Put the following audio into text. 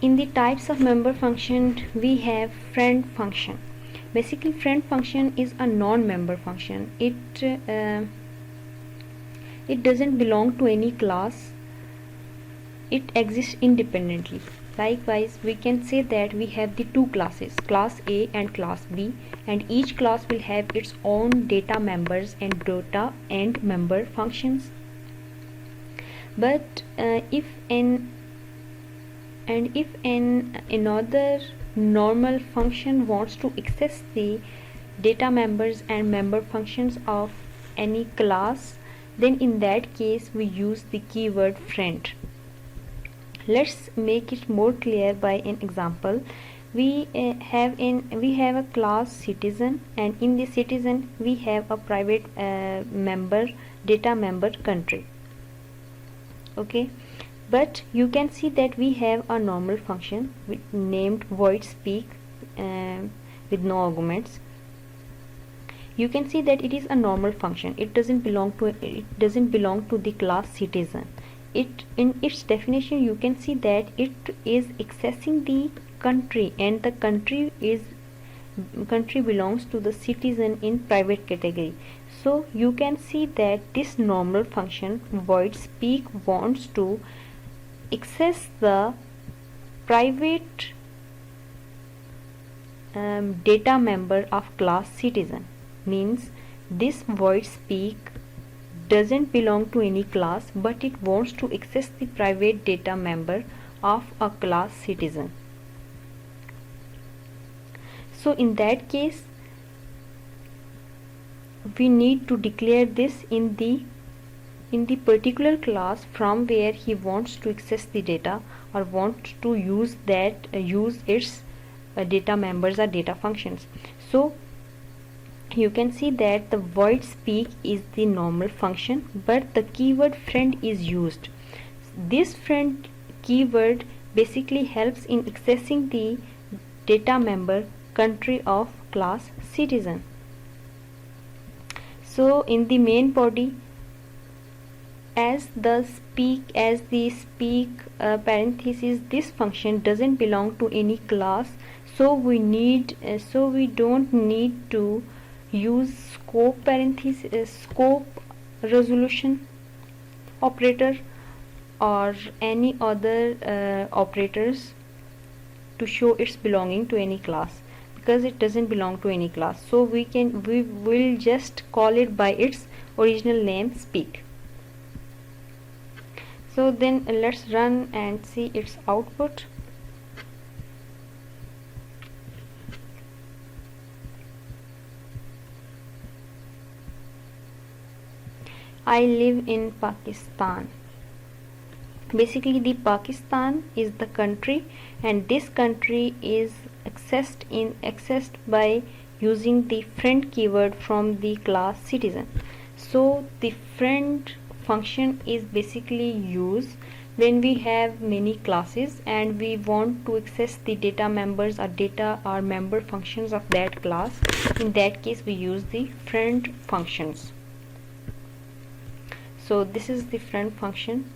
In the types of member function, we have friend function. Basically, friend function is a non-member function. It doesn't belong to any class. It exists independently. Likewise, we can say that we have the two classes, class A and class B, and each class will have its own data members and data and member functions. But if another normal function wants to access the data members and member functions of any class, then in that case we use the keyword friend. Let's make it more clear by an example. We have a class citizen, and in the citizen we have a private data member country. Okay, but you can see that we have a normal function named void speak with no arguments. You can see that it is a normal function. It doesn't belong to the class citizen. In its definition, you can see that it is accessing the country, and the country belongs to the citizen in private category. So you can see that this normal function void speak wants to access the private data member of class citizen. Means this void speak doesn't belong to any class, but it wants to access the private data member of a class citizen. So in that case, we need to declare this in the particular class from where he wants to access the data or wants to use its data members or data functions. So you can see that the void speak is the normal function, but the keyword friend is used. This friend keyword basically helps in accessing the data member country of class citizen. So in the main body, as the speak parenthesis, this function doesn't belong to any class, so we don't need to use scope resolution operator or any other operators to show its belonging to any class, because it doesn't belong to any class. So we will just call it by its original name, speak. So then let's run and see its output. I live in Pakistan. Basically, the Pakistan is the country, and this country is accessed by using the friend keyword from the class citizen. So the friend function is basically used when we have many classes and we want to access the data members or data or member functions of that class. In that case, we use the friend functions. So this is the friend function.